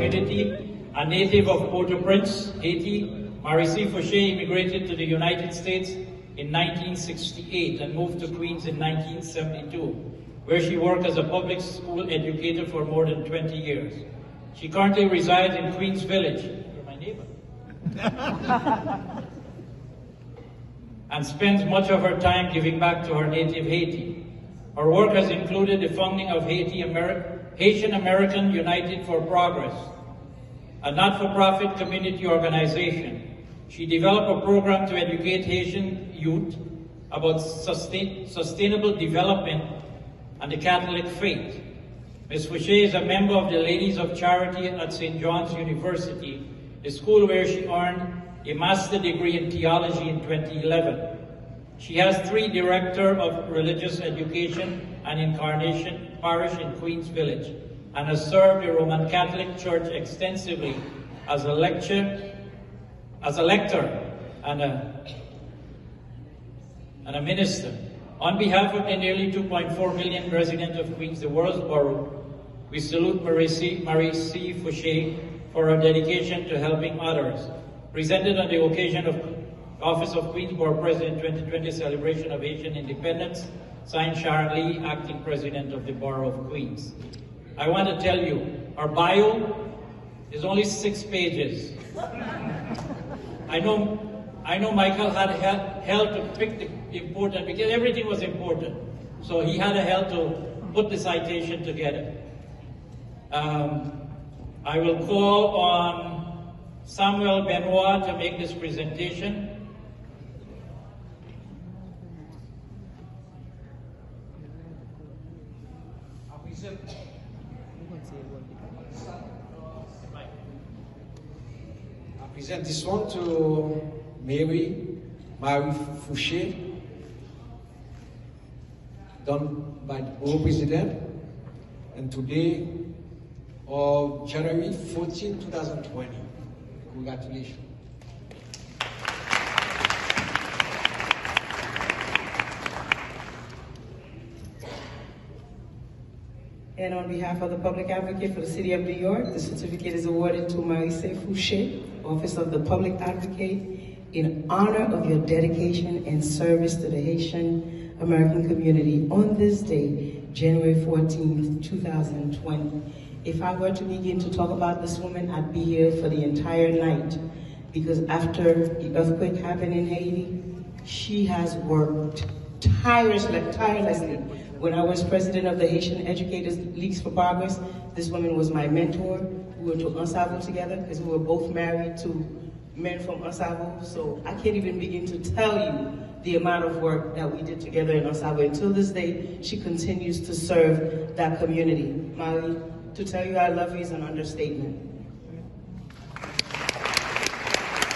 community, a native of Port-au-Prince, Haiti, Marie Fouche immigrated to the United States in 1968 and moved to Queens in 1972, where she worked as a public school educator for more than 20 years. She currently resides in Queens Village, you're my neighbor, and spends much of her time giving back to her native Haiti. Her work has included the founding of Haitian American United for Progress, a not-for-profit community organization. She developed a program to educate Haitian youth about sustainable development and the Catholic faith. Ms. Fouche is a member of the Ladies of Charity at St. John's University, the school where she earned a master's degree in theology in 2011. She has 3 Director of Religious Education and Incarnation Parish in Queens Village, and has served the Roman Catholic Church extensively as a lector and a minister. On behalf of the nearly 2.4 million residents of Queens Borough, we salute Marie Fouche for her dedication to helping others. Presented on the occasion of Office of Queens Borough President 2020 celebration of Haitian independence, signed Sharon Lee, Acting President of the Borough of Queens. I want to tell you, our bio is only 6 pages. I know Michael had help to pick the important, because everything was important. So he had a help to put the citation together. I will call on Samuel Benoit to make this presentation. I present this one to Marie Fouche, done by the Borough President, and today of January 14, 2020. Congratulations. And on behalf of the Public Advocate for the City of New York, the certificate is awarded to Marie Fouche, Office of the Public Advocate, in honor of your dedication and service to the Haitian American community on this day, January 14th, 2020. If I were to begin to talk about this woman, I'd be here for the entire night, because after the earthquake happened in Haiti, she has worked tirelessly. When I was president of the Haitian Educators Leagues for Progress, this woman was my mentor. We were to Unsavo together because we were both married to men from Unsavo. So I can't even begin to tell you the amount of work that we did together in Unsavo. Until this day, she continues to serve that community. Marie, to tell you I love you is an understatement.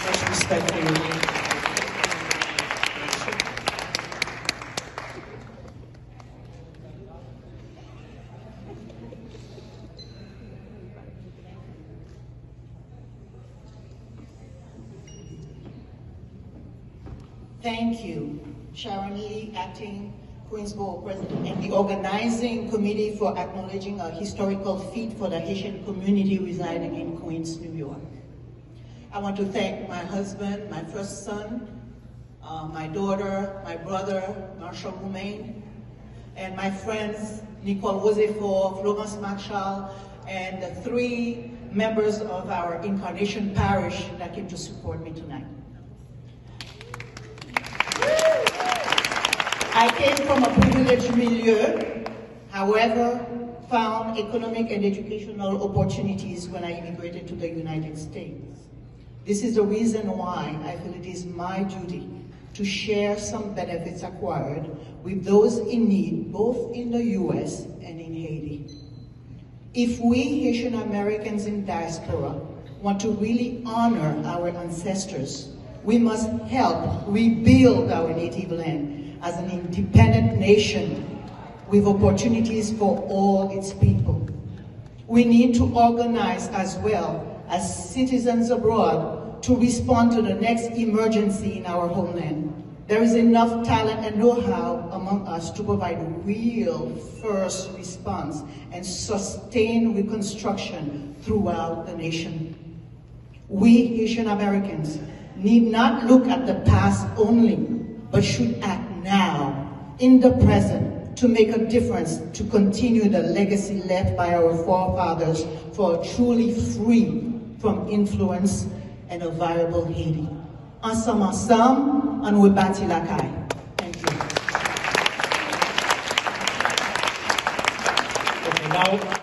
Much respect for you. Thank you, Sharon Lee, Acting Queens Borough President, and the organizing committee for acknowledging a historical feat for the Haitian community residing in Queens, New York. I want to thank my husband, my first son, my daughter, my brother, Marshall Cultural, and my friends, Nicole Rosefort, Florence Marshall, and the 3 members of our Incarnation Parish that came to support me tonight. I came from a privileged milieu, however, found economic and educational opportunities when I immigrated to the United States. This is the reason why I feel it is my duty to share some benefits acquired with those in need, both in the US and in Haiti. If we Haitian Americans in diaspora want to really honor our ancestors, we must help rebuild our native land as an independent nation with opportunities for all its people. We need to organize as well as citizens abroad to respond to the next emergency in our homeland. There is enough talent and know-how among us to provide real first response and sustain reconstruction throughout the nation. We Haitian Americans need not look at the past only, but should act now, in the present, to make a difference, to continue the legacy left by our forefathers for a truly free from influence and a viable Haiti. Ensemble, on we bâtit la caille. Thank you. Okay, now.